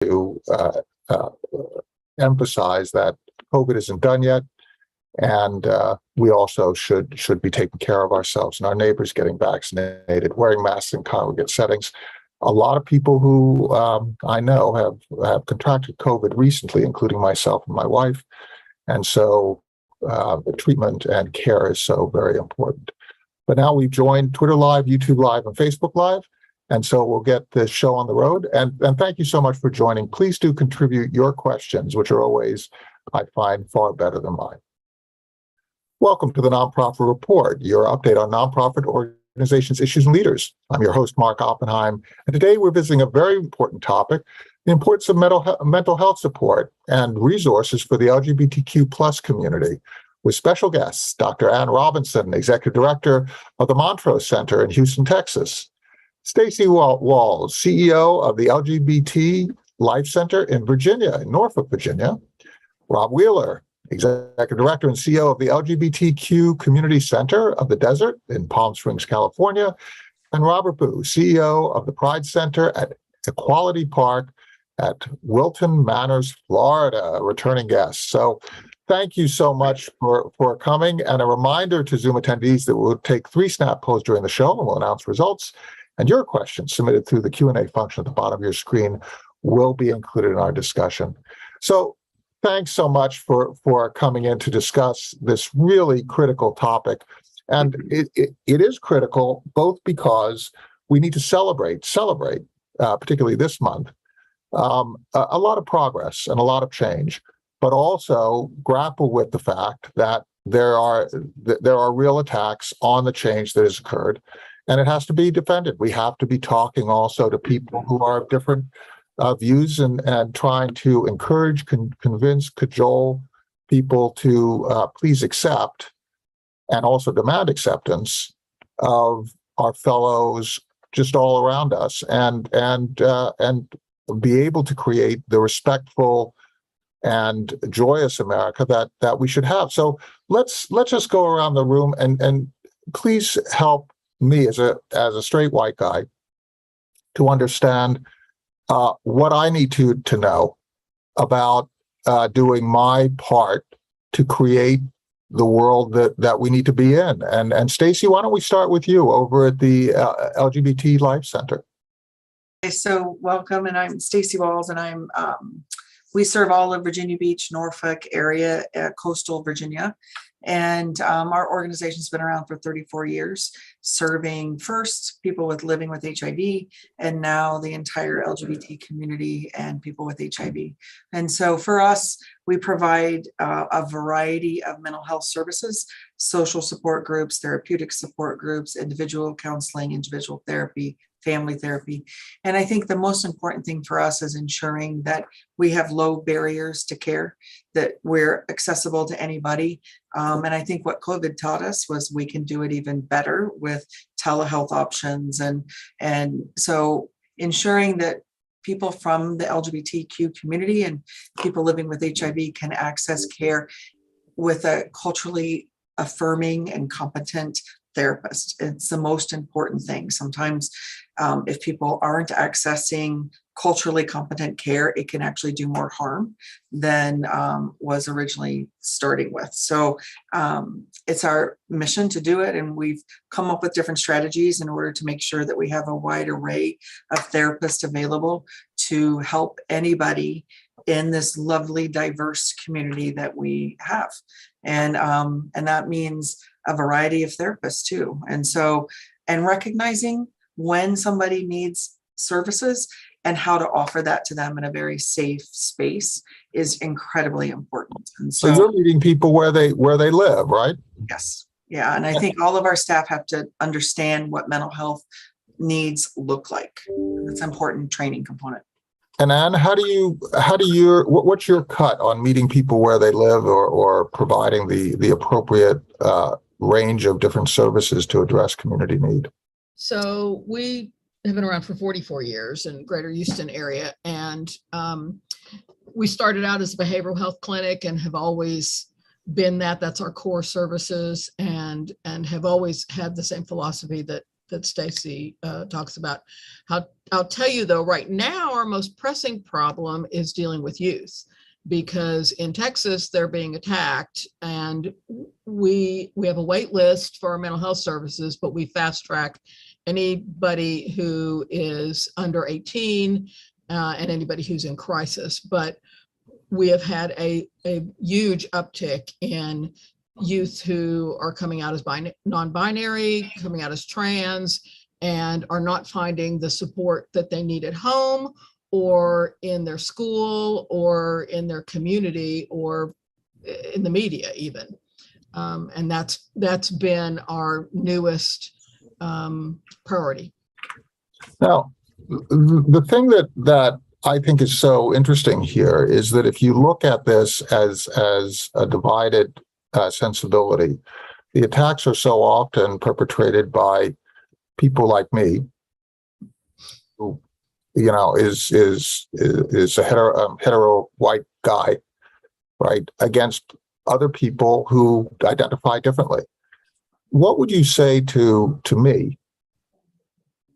to emphasize that COVID isn't done yet, and we also should be taking care of ourselves and our neighbors, getting vaccinated, wearing masks in congregate settings. A lot of people who I know have contracted COVID recently, including myself and my wife, and so the treatment and care is so very important. But now we've joined Twitter Live, YouTube Live, and Facebook Live, and so we'll get this show on the road. And thank you so much for joining. Please do contribute your questions, which are always, I find, far better than mine. Welcome to the Nonprofit Report, your update on nonprofit organizations, issues, and leaders. I'm your host, Mark Oppenheim, and today we're visiting a very important topic, the importance of mental health support and resources for the LGBTQ plus community, with special guests, Dr. Ann Robison, Executive Director of the Montrose Center in Houston, Texas, Stacie Walls, CEO of the LGBT Life Center in Norfolk, Virginia, Rob Wheeler, Executive Director and CEO of the LGBTQ Community Center of the Desert in Palm Springs, California, and Robert Boo, CEO of the Pride Center at Equality Park at Wilton Manors, Florida, returning guests. So thank you so much for coming. And a reminder to Zoom attendees that we'll take 3 snap polls during the show and we'll announce results. And your questions submitted through the Q&A function at the bottom of your screen will be included in our discussion. So thanks so much for coming in to discuss this really critical topic. And it is critical both because we need to celebrate, particularly this month, a lot of progress and a lot of change, but also grapple with the fact that there are real attacks on the change that has occurred, and it has to be defended. We have to be talking also to people who are of different views and trying to encourage, convince, cajole people to please accept and also demand acceptance of our fellows just all around us, and be able to create the respectful and joyous America that we should have. So let's just go around the room and please help me as a straight white guy to understand what I need to know about doing my part to create the world that we need to be in. And Stacie, why don't we start with you over at the LGBT Life Center? Okay, so welcome, and I'm Stacie Walls, and we serve all of Virginia Beach, Norfolk area, coastal Virginia. And our organization's been around for 34 years, serving first people living with HIV, and now the entire LGBT community and people with HIV. And so for us, we provide a variety of mental health services, social support groups, therapeutic support groups, individual counseling, individual therapy, family therapy. And I think the most important thing for us is ensuring that we have low barriers to care, that we're accessible to anybody. And I think what COVID taught us was we can do it even better with telehealth options. And so ensuring that people from the LGBTQ community and people living with HIV can access care with a culturally affirming and competent therapist. It's the most important thing. Sometimes if people aren't accessing culturally competent care, it can actually do more harm than was originally starting with. So it's our mission to do it, and we've come up with different strategies in order to make sure that we have a wide array of therapists available to help anybody in this lovely, diverse community that we have. And that means a variety of therapists too. And recognizing when somebody needs services and how to offer that to them in a very safe space is incredibly important. And so you're meeting people where they live, right? Yes. Yeah. And I think all of our staff have to understand what mental health needs look like. It's an important training component. And Ann, what's your cut on meeting people where they live or providing the appropriate range of different services to address community need? So we have been around for 44 years in Greater Houston area, and we started out as a behavioral health clinic and have always been that's our core services, and have always had the same philosophy that that Stacie talks about. I'll tell you though, right now, our most pressing problem is dealing with youth, because in Texas, they're being attacked, and we have a wait list for our mental health services, but we fast track anybody who is under 18 and anybody who's in crisis. But we have had a huge uptick in youth who are coming out as non-binary, coming out as trans, and are not finding the support that they need at home or in their school or in their community or in the media even. And that's been our newest priority. Now, the thing that I think is so interesting here is that if you look at this as a divided sensibility, the attacks are so often perpetrated by people like me, who, you know, is a hetero white guy, right, against other people who identify differently. What would you say to me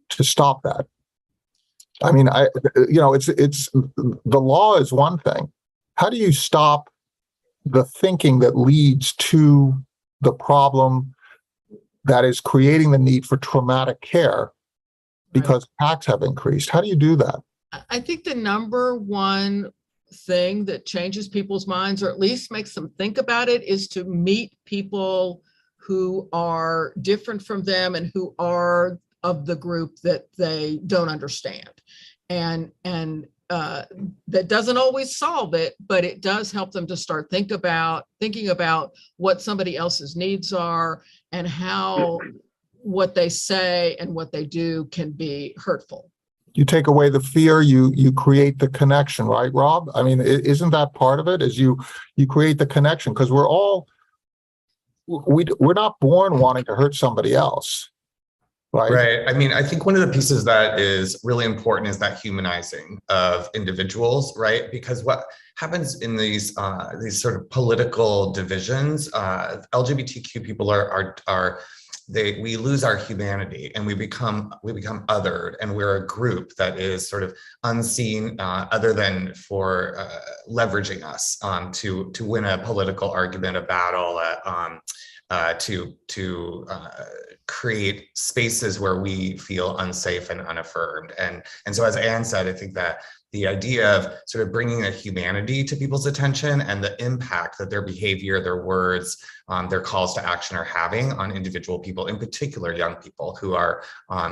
to stop that? I mean, it's the law is one thing. How do you stop the thinking that leads to the problem that is creating the need for traumatic care because attacks have increased? How do you do that? I think the number one thing that changes people's minds, or at least makes them think about it, is to meet people who are different from them and who are of the group that they don't understand. And that doesn't always solve it, but it does help them to start thinking about what somebody else's needs are and how what they say and what they do can be hurtful. You take away the fear, you create the connection, right, Rob? I mean, isn't that part of it? Is you create the connection, because we're not born wanting to hurt somebody else. Right. I mean, I think one of the pieces that is really important is that humanizing of individuals, right? Because what happens in these sort of political divisions, LGBTQ people we lose our humanity and we become othered, and we're a group that is sort of unseen, other than for leveraging us to win a political argument, a battle, to create spaces where we feel unsafe and unaffirmed. And so, as Anne said, I think that the idea of sort of bringing a humanity to people's attention and the impact that their behavior, their words, their calls to action are having on individual people, in particular young people who are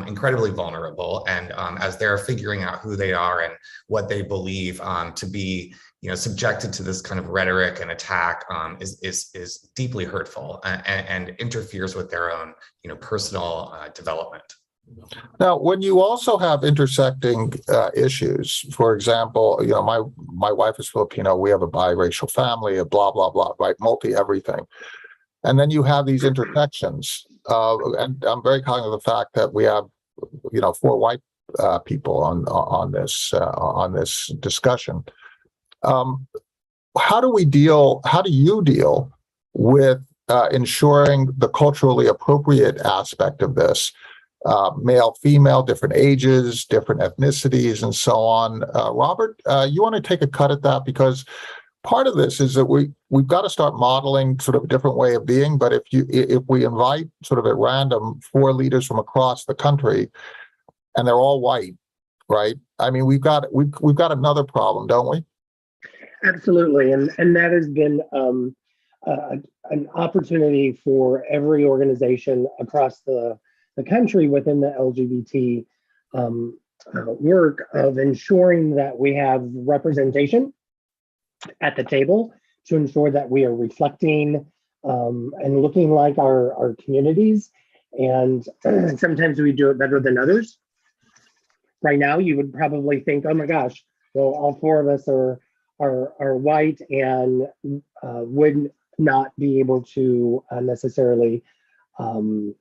incredibly vulnerable. And as they're figuring out who they are and what they believe to be, subjected to this kind of rhetoric and attack is deeply hurtful and interferes with their own, personal development. Now, when you also have intersecting issues, for example, my wife is Filipino, we have a biracial family, a blah, blah, blah, right? Multi-everything. And then you have these intersections. And I'm very cognizant of the fact that we have, 4 white people on this discussion. How do you deal with ensuring the culturally appropriate aspect of this? Male, female, different ages, different ethnicities, and so on. Robert, you want to take a cut at that? Because part of this is that we've got to start modeling sort of a different way of being. But if we invite sort of at random 4 leaders from across the country, and they're all white, right? I mean, we've got another problem, don't we? Absolutely, and that has been an opportunity for every organization across the country within the LGBT work of ensuring that we have representation at the table to ensure that we are reflecting and looking like our communities. And sometimes we do it better than others. Right now, you would probably think, oh my gosh, well, all 4 of us are white and would not be able to necessarily have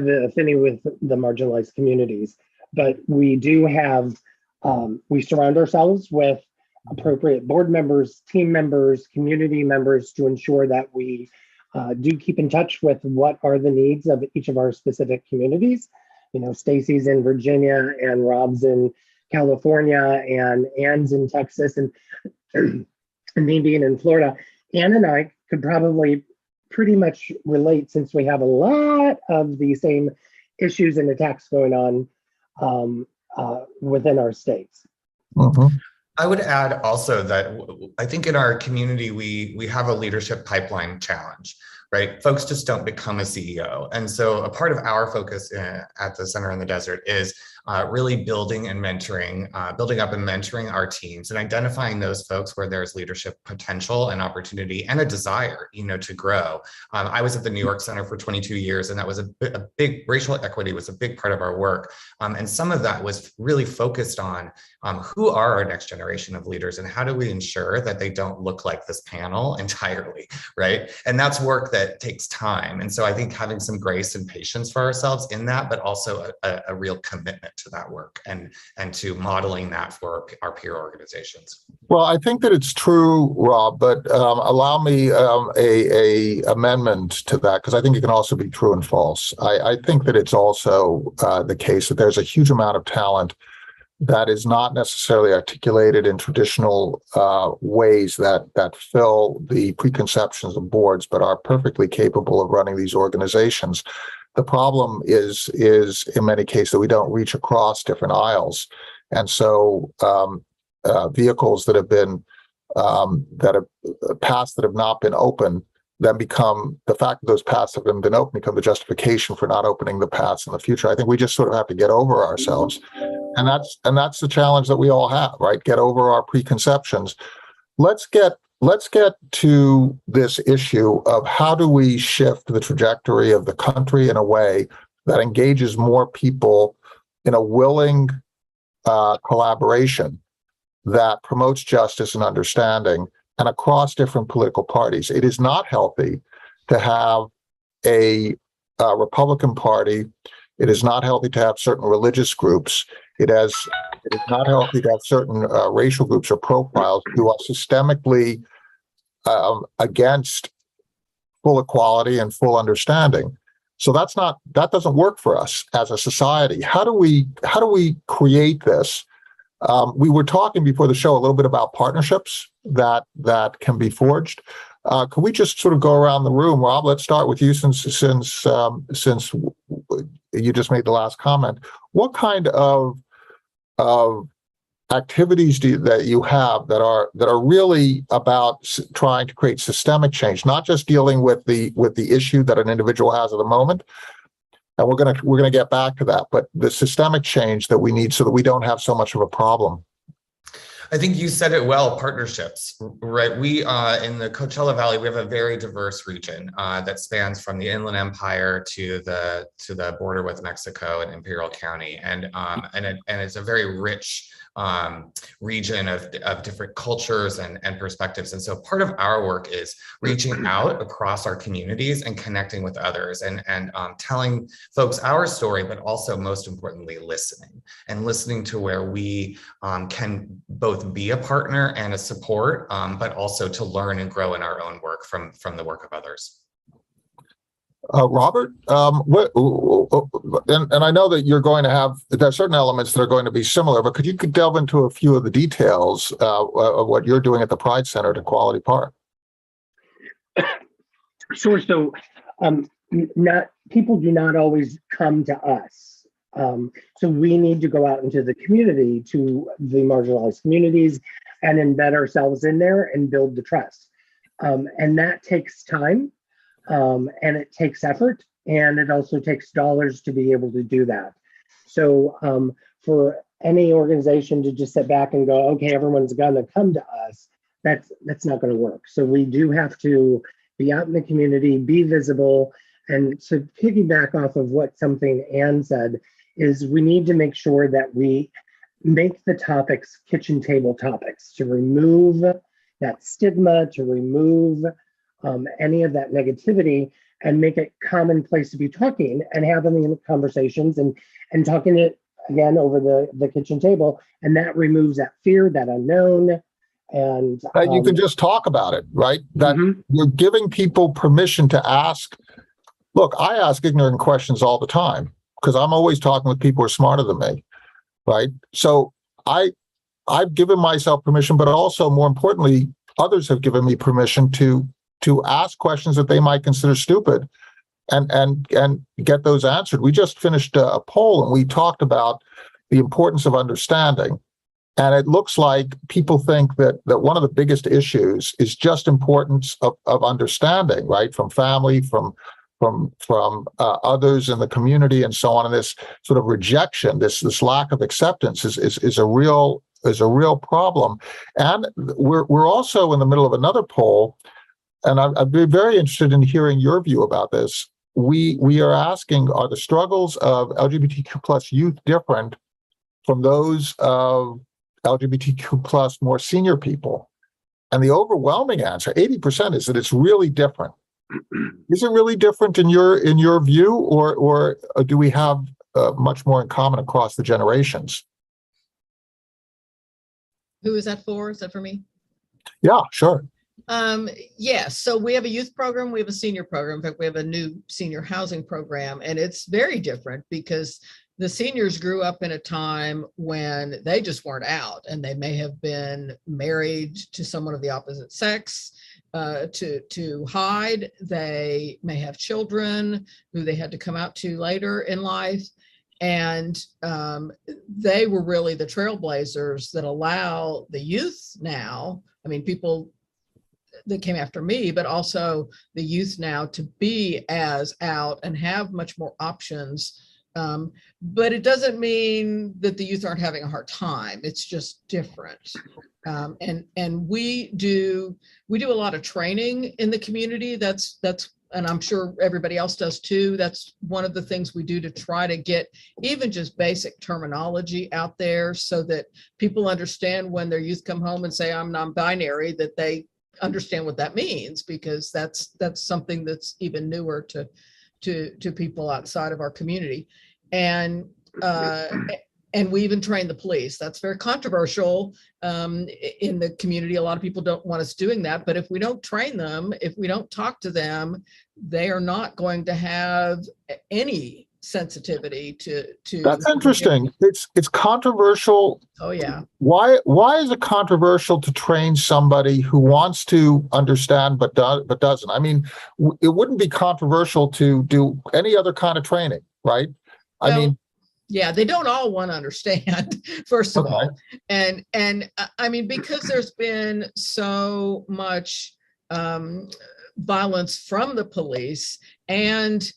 the affinity with the marginalized communities. But we do have, we surround ourselves with appropriate board members, team members, community members to ensure that we do keep in touch with what are the needs of each of our specific communities. You know, Stacie's in Virginia and Rob's in California and Ann's in Texas and me being in Florida. Ann and I could probably pretty much relate since we have a lot of the same issues and attacks going on within our states. Mhm. I would add also that I think in our community, we have a leadership pipeline challenge, right? Folks just don't become a CEO. And so a part of our focus at the Center in the Desert is really building up and mentoring our teams and identifying those folks where there's leadership potential and opportunity and a desire, to grow. I was at the New York Center for 22 years, and that was a big, racial equity was a big part of our work. And some of that was really focused on who are our next generation of leaders and how do we ensure that they don't look like this panel entirely, right? And that's work that takes time. And so I think having some grace and patience for ourselves in that, but also a real commitment to that work and to modeling that for our peer organizations. Well, I think that it's true, Rob, but allow me a amendment to that, because I think it can also be true and false. I think that it's also the case that there's a huge amount of talent that is not necessarily articulated in traditional ways that fill the preconceptions of boards, but are perfectly capable of running these organizations. The problem is in many cases that we don't reach across different aisles, and so vehicles that have been paths that have not been open then become the fact that those paths have been open become the justification for not opening the paths in the future. I think we just sort of have to get over ourselves, and that's the challenge that we all have, right? Get over our preconceptions. Let's get to this issue of how do we shift the trajectory of the country in a way that engages more people in a willing collaboration that promotes justice and understanding and across different political parties. It is not healthy to have a Republican Party. It is not healthy to have certain religious groups. It is not healthy to have certain racial groups or profiles who are systemically against full equality and full understanding. So that doesn't work for us as a society. How do we create this? We were talking before the show a little bit about partnerships that can be forged. Could we just sort of go around the room? Rob, let's start with you since you just made the last comment. What kind of activities that you have that are really about trying to create systemic change, not just dealing with the issue that an individual has at the moment? And we're gonna get back to that, but the systemic change that we need so that we don't have so much of a problem. I think you said it well, partnerships, right? We in the Coachella Valley, we have a very diverse region that spans from the Inland Empire to the border with Mexico and Imperial County, and it's a very rich region of different cultures and perspectives. And so part of our work is reaching out across our communities and connecting with others and telling folks our story, but also most importantly, listening to where we can both be a partner and a support, but also to learn and grow in our own work from the work of others. Robert, and I know that there are certain elements that are going to be similar, but could you delve into a few of the details of what you're doing at the Pride Center at Equality Park? Sure. So, people do not always come to us. So we need to go out into the community, to the marginalized communities, and embed ourselves in there and build the trust. And that takes time. And it takes effort, and it also takes dollars to be able to do that. So for any organization to just sit back and go, okay, everyone's going to come to us, that's not going to work. So we do have to be out in the community, be visible. And to piggyback off of what something Ann said, is we need to make sure that we make the topics kitchen table topics, to remove that stigma, to remove any of that negativity, and make it commonplace to be talking and having conversations and talking it again over the kitchen table. And that removes that fear, that unknown, And You can just talk about it, right? That Mhm. you're giving people permission to ask. Look, I ask ignorant questions all the time because I'm always talking with people who are smarter than me, right? So I've given myself permission, but also more importantly, others have given me permission to ask questions that they might consider stupid and get those answered. We just finished a poll and we talked about the importance of understanding. And it looks like people think that one of the biggest issues is just importance of understanding, right? From family, from others in the community, and so on. And this sort of rejection, this lack of acceptance, is a real problem. And we're also in the middle of another poll, and I'd be very interested in hearing your view about this. We are asking, are the struggles of LGBTQ plus youth different from those of LGBTQ plus more senior people? And the overwhelming answer, 80%, is that it's really different. Is it really different in your view, or do we have much more in common across the generations? Who is that for? Is that for me? Yeah, sure. Yes. So we have a youth program. We have a senior program. In fact, we have a new senior housing program, and it's very different because the seniors grew up in a time when they just weren't out, and they may have been married to someone of the opposite sex to hide. They may have children who they had to come out to later in life. And they were really the trailblazers that allow the youth now, I mean, people that came after me, but also the youth now to be as out and have much more options. But it doesn't mean that the youth aren't having a hard time. It's just different. And we do a lot of training in the community. That's and I'm sure everybody else does too. That's one of the things we do to try to get even just basic terminology out there so that people understand when their youth come home and say, I'm non-binary, that they understand what that means, because that's something that's even newer to people outside of our community. And we even train the police. That's very controversial in the community. A lot of people don't want us doing that, but if we don't train them, if we don't talk to them, they are not going to have any sensitivity to. That's interesting. It's controversial. Oh yeah. Why is it controversial to train somebody who wants to understand but doesn't? I mean, it wouldn't be controversial to do any other kind of training, right? Well, I mean, yeah, they don't all want to understand, first of Okay. all. And I mean, because there's been so much violence from the police, and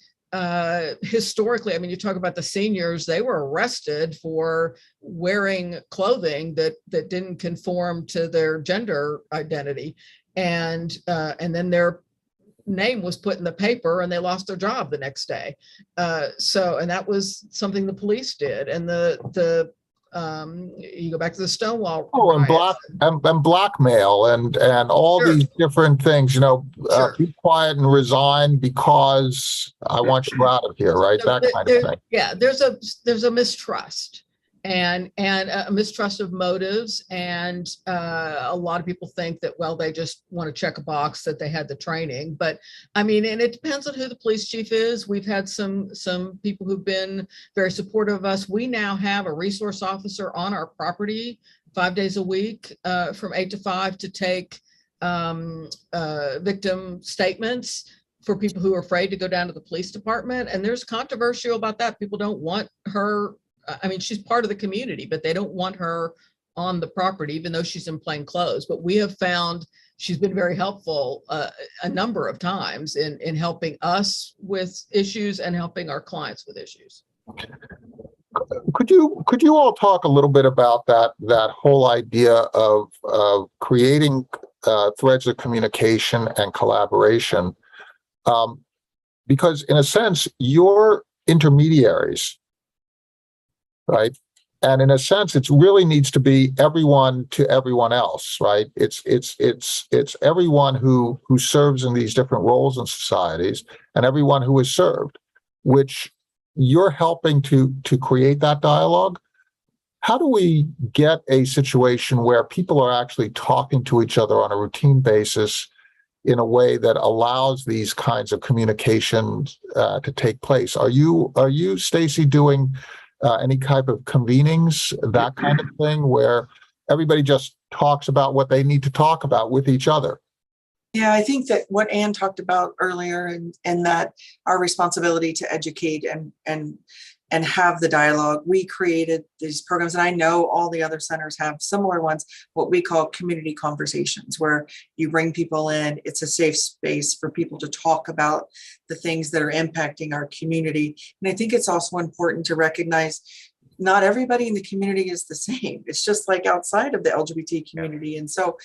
historically, I mean, you talk about the seniors, they were arrested for wearing clothing that didn't conform to their gender identity. And then their name was put in the paper and they lost their job the next day. And that was something the police did. And you go back to the Stonewall. and blackmail and all Sure. these different things, Sure. be quiet and resign because I want you out of here, right? So That kind of thing. Yeah, there's a mistrust and a mistrust of motives. And a lot of people think that, well, they just want to check a box that they had the training. But I mean, and it depends on who the police chief is. We've had some people who've been very supportive of us. We now have a resource officer on our property 5 days a week from 8 to 5 to take victim statements for people who are afraid to go down to the police department. And there's controversial about that. People don't want her. I mean, she's part of the community, but they don't want her on the property, even though she's in plain clothes. But we have found she's been very helpful a number of times in helping us with issues and helping our clients with issues. Could you all talk a little bit about that whole idea of creating threads of communication and collaboration? Because in a sense, you're intermediaries, right? And in a sense, it really needs to be everyone to everyone else, right? It's everyone who serves in these different roles in societies and everyone who is served, which you're helping to create that dialogue. how do we get a situation where people are actually talking to each other on a routine basis in a way that allows these kinds of communications to take place? Are you, Stacie, doing any type of convenings, that kind of thing, where everybody just talks about what they need to talk about with each other? Yeah, I think that what Anne talked about earlier, and that our responsibility to educate and have the dialogue. We created these programs, and I know all the other centers have similar ones, what we call community conversations, where you bring people in. It's a safe space for people to talk about the things that are impacting our community. And I think it's also important to recognize not everybody in the community is the same. It's just like outside of the LGBT community. And so,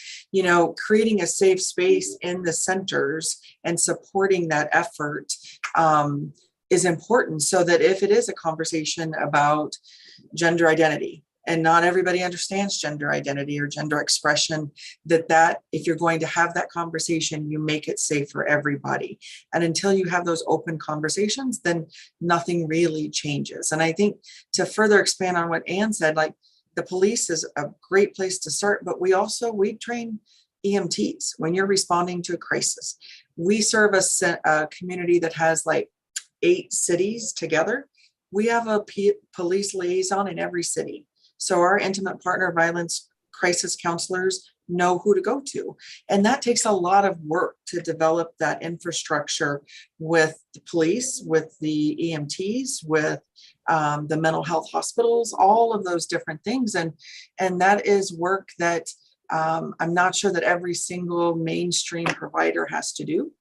creating a safe space in the centers and supporting that effort is important, so that if it is a conversation about gender identity, and not everybody understands gender identity or gender expression, that if you're going to have that conversation, you make it safe for everybody. And until you have those open conversations, then nothing really changes. And I think, to further expand on what Anne said, like, the police is a great place to start, but we train EMTs when you're responding to a crisis. We serve a community that has like 8 cities together. We have a police liaison in every city. So our intimate partner violence crisis counselors know who to go to. And that takes a lot of work to develop that infrastructure with the police, with the EMTs, with the mental health hospitals, all of those different things. And that is work that I'm not sure that every single mainstream provider has to do.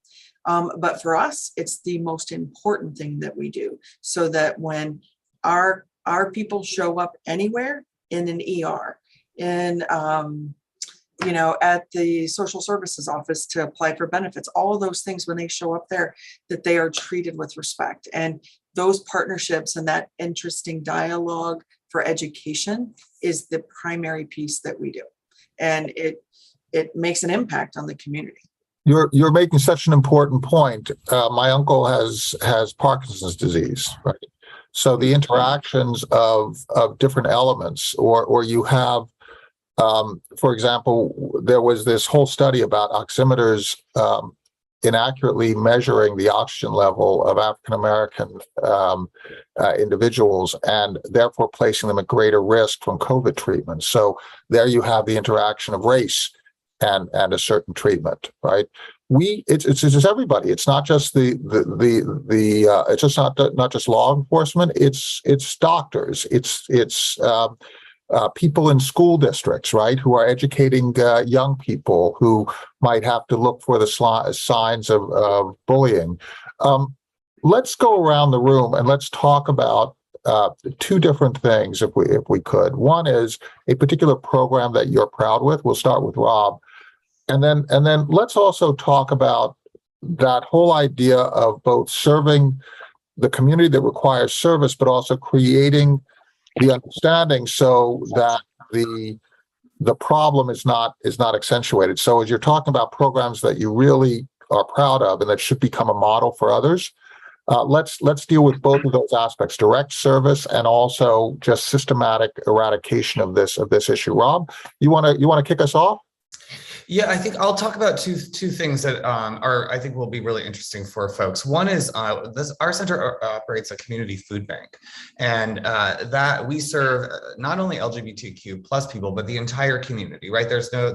But for us, it's the most important thing that we do, so that when our people show up anywhere, in an ER, at the social services office to apply for benefits, all of those things, when they show up there, that they are treated with respect. And those partnerships and that interesting dialogue for education is the primary piece that we do. And it makes an impact on the community. You're making such an important point. My uncle has Parkinson's disease, right? So the interactions of different elements, or you have, for example, there was this whole study about oximeters inaccurately measuring the oxygen level of African American individuals, and therefore placing them at greater risk from COVID treatment. So there you have the interaction of race and a certain treatment, right? It's just everybody. It's not just it's just not just law enforcement. It's doctors. It's people in school districts, right, who are educating young people who might have to look for the signs of bullying. Let's go around the room and let's talk about 2 different things, if we could. One is a particular program that you're proud with. We'll start with Rob. And then let's also talk about that whole idea of both serving the community that requires service, but also creating the understanding so that the problem is not accentuated. So as you're talking about programs that you really are proud of and that should become a model for others, let's deal with both of those aspects: direct service and also just systematic eradication of this issue. Rob, you want to kick us off? Yeah, I think I'll talk about two things that I think will be really interesting for folks. One is our center operates a community food bank, and that we serve not only LGBTQ plus people, but the entire community. Right? There's no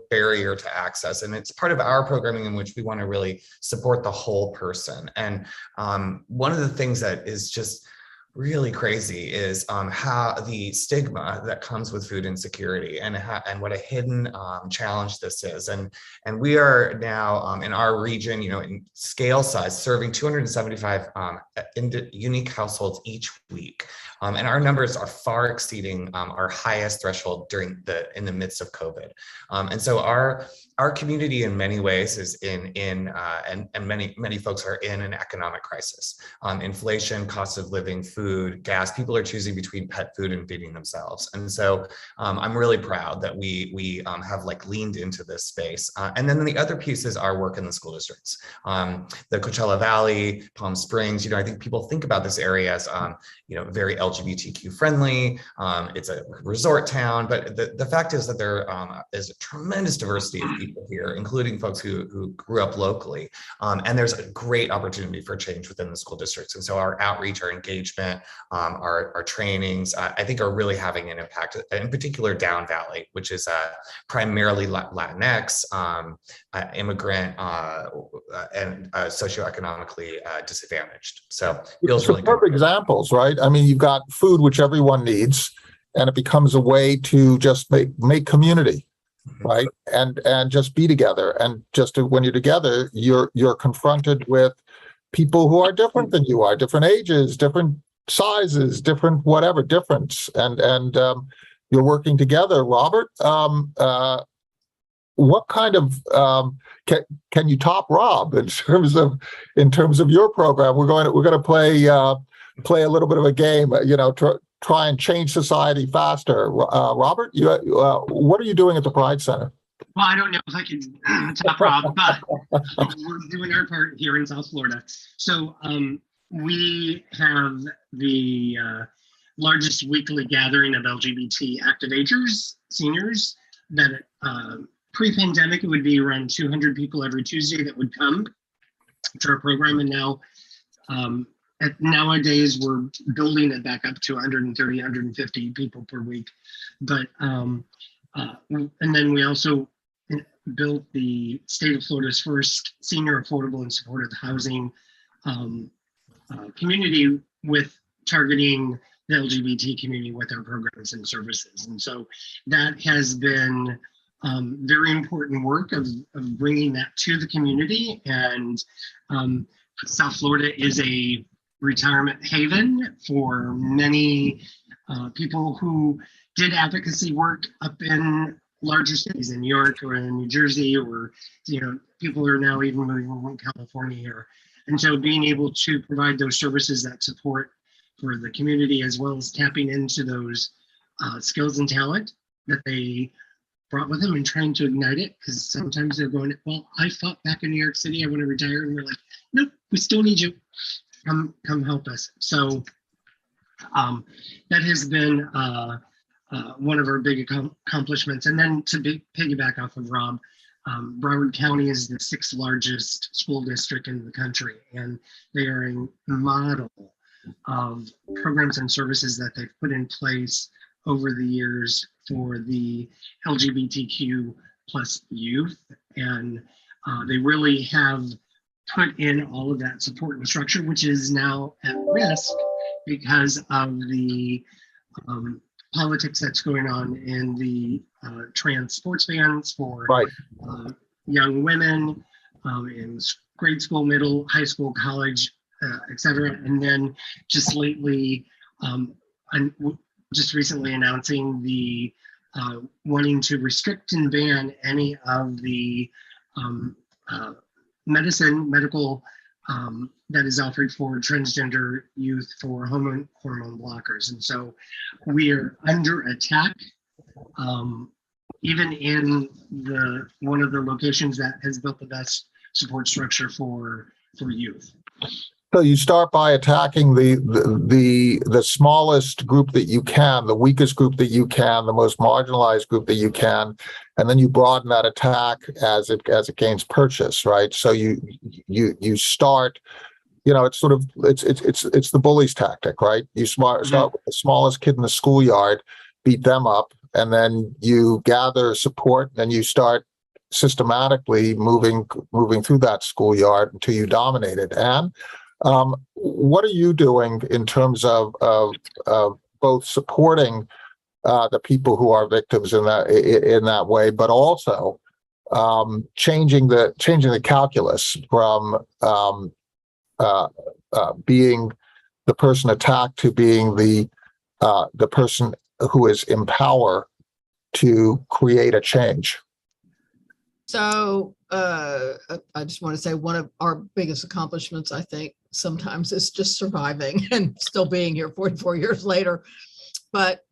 barrier to access, and it's part of our programming in which we want to really support the whole person. And one of the things that is just really crazy is how the stigma that comes with food insecurity and what a hidden challenge this is. And we are now in our region, in scale size, serving 275 unique households each week. And our numbers are far exceeding our highest threshold in the midst of COVID. And so our community in many ways is and many folks are in an economic crisis. Inflation, cost of living, food food, gas. People are choosing between pet food and feeding themselves. And so I'm really proud that we have like leaned into this space. And then the other piece is our work in the school districts. The Coachella Valley, Palm Springs, I think people think about this area as, very LGBTQ friendly. It's a resort town, but the fact is that there is a tremendous diversity of people here, including folks who grew up locally. And there's a great opportunity for change within the school districts. And so our outreach, our engagement, our trainings, I think are really having an impact, in particular Down Valley, which is primarily Latinx, immigrant, and socioeconomically disadvantaged. So it feels really perfect examples, right? I mean, you've got food, which everyone needs, and it becomes a way to just make community, right? And just be together. And when you're together, you're confronted with people who are different than you are, different ages, different sizes, different whatever difference, and you're working together. Robert, what kind of can you top Rob in terms of your program? We're going to play a little bit of a game, try and change society faster. Robert, what are you doing at the Pride Center? Well, I don't know if I can top Rob, but we're doing our part here in South Florida. So we have the largest weekly gathering of LGBT active agers, seniors, that pre-pandemic, it would be around 200 people every Tuesday that would come to our program. And now, nowadays, we're building it back up to 130, 150 people per week. But, and then we also built the state of Florida's first senior affordable and supportive housing community with targeting the LGBT community with our programs and services. And so that has been very important work of bringing that to the community. And South Florida is a retirement haven for many people who did advocacy work up in larger cities in New York or in New Jersey, or people are now even moving from California here. And so being able to provide those services, that support for the community, as well as tapping into those skills and talent that they brought with them and trying to ignite it, because sometimes they're going, well, I fought back in New York City, I want to retire, and we're like, nope, we still need you. Come help us. So that has been one of our big accomplishments. And then to piggyback off of Rob, Broward County is the 6th largest school district in the country, and they are a model of programs and services that they've put in place over the years for the LGBTQ plus youth. And they really have put in all of that support and structure, which is now at risk because of the politics that's going on in the trans sports bans for young women in grade school, middle, high school, college, etc. And then just lately, just recently announcing the wanting to restrict and ban any of the medical that is offered for transgender youth for hormone blockers. And so we are under attack, even in one of the locations that has built the best support structure for youth. So you start by attacking the smallest group that you can, the weakest group that you can, the most marginalized group that you can, and then you broaden that attack as it gains purchase, right? So you start, it's sort of it's the bully's tactic, right? You start with the smallest kid in the schoolyard, beat them up, and then you gather support, and you start systematically moving through that schoolyard until you dominate it. And what are you doing in terms of both supporting the people who are victims in that way, but also changing the calculus from being the person attacked to being the person who is in power to create a change? So I just want to say one of our biggest accomplishments, I think, sometimes is just surviving and still being here 44 years later. But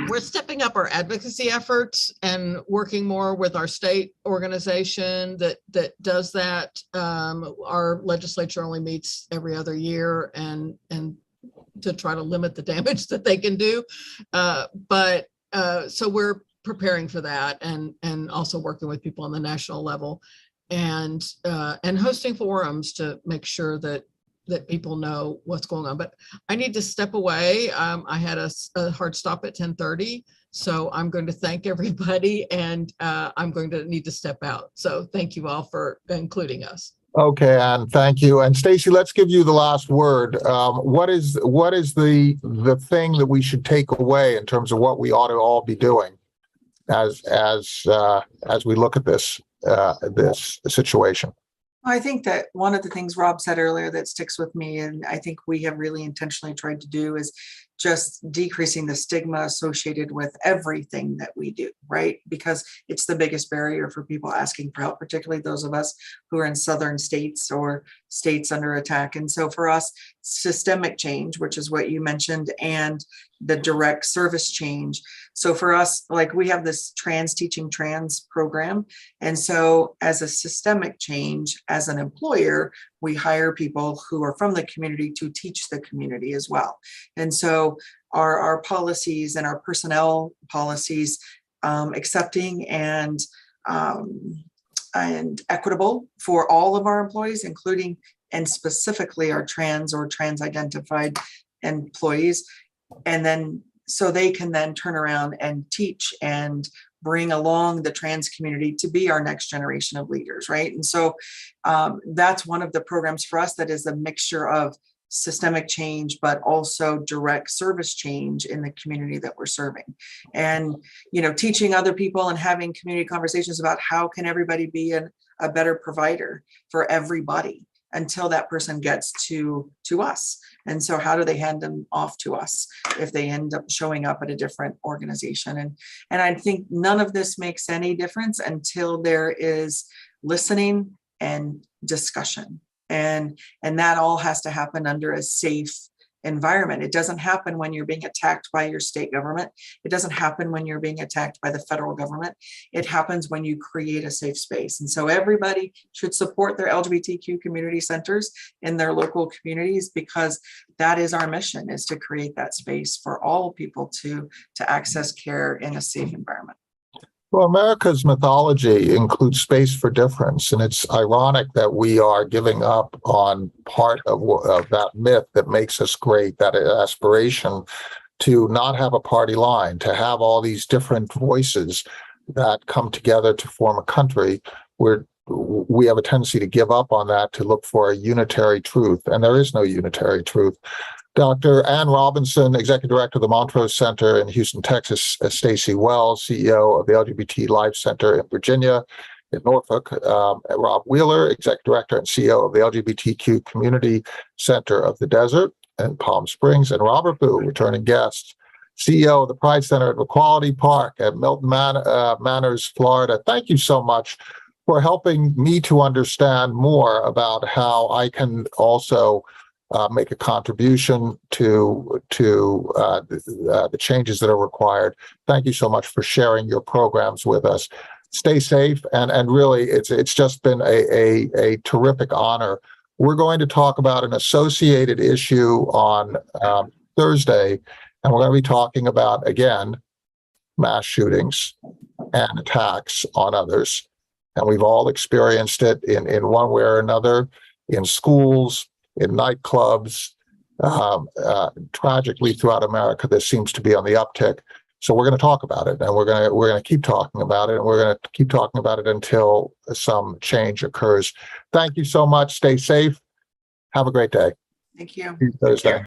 we're stepping up our advocacy efforts and working more with our state organization that does that. Our legislature only meets every other year and to try to limit the damage that they can do. So we're preparing for that and also working with people on the national level and hosting forums to make sure that people know what's going on. But I need to step away. I had a hard stop at 10:30, so I'm going to thank everybody and I'm going to need to step out. So thank you all for including us. Okay, Anne, thank you. And Stacie, let's give you the last word. What is the thing that we should take away in terms of what we ought to all be doing as we look at this situation? I think that one of the things Rob said earlier that sticks with me, and I think we have really intentionally tried to do, is just decreasing the stigma associated with everything that we do, right? Because it's the biggest barrier for people asking for help, particularly those of us who are in southern states or states under attack. And so for us, systemic change, which is what you mentioned, and the direct service change. So for us, like, we have this Teaching Trans program. And so as a systemic change, as an employer, we hire people who are from the community to teach the community as well. And so our policies and our personnel policies, accepting and equitable for all of our employees, including and specifically our trans or trans identified employees. And then so they can then turn around and teach and bring along the trans community to be our next generation of leaders, right? And so that's one of the programs for us that is a mixture of systemic change, but also direct service change in the community that we're serving. And, teaching other people and having community conversations about how can everybody be a better provider for everybody until that person gets to us. And so how do they hand them off to us if they end up showing up at a different organization? And I think none of this makes any difference until there is listening and discussion. And that all has to happen under a safe environment. It doesn't happen when you're being attacked by your state government. It doesn't happen when you're being attacked by the federal government. It happens when you create a safe space. And so everybody should support their LGBTQ community centers in their local communities, because that is our mission, is to create that space for all people to access care in a safe environment. Well, America's mythology includes space for difference, and it's ironic that we are giving up on part of that myth that makes us great, that aspiration to not have a party line, to have all these different voices that come together to form a country. Where we have a tendency to give up on that, to look for a unitary truth, and there is no unitary truth. Dr. Ann Robison, Executive Director of the Montrose Center in Houston, Texas, Stacie Wells, CEO of the LGBT Life Center in Virginia, in Norfolk, Rob Wheeler, Executive Director and CEO of the LGBTQ Community Center of the Desert in Palm Springs, and Robert Boo, returning guest, CEO of the Pride Center at Equality Park at Milton Manors, Florida. Thank you so much for helping me to understand more about how I can also make a contribution to the changes that are required. Thank you so much for sharing your programs with us. Stay safe, and really, it's just been a terrific honor. We're going to talk about an associated issue on Thursday, and we're going to be talking about, again, mass shootings and attacks on others. And we've all experienced it in one way or another, in schools, in nightclubs. Tragically, throughout America, this seems to be on the uptick. So we're going to talk about it, and we're going to keep talking about it, and we're going to keep talking about it until some change occurs. Thank you so much. Stay safe. Have a great day. Thank you. See you Thursday.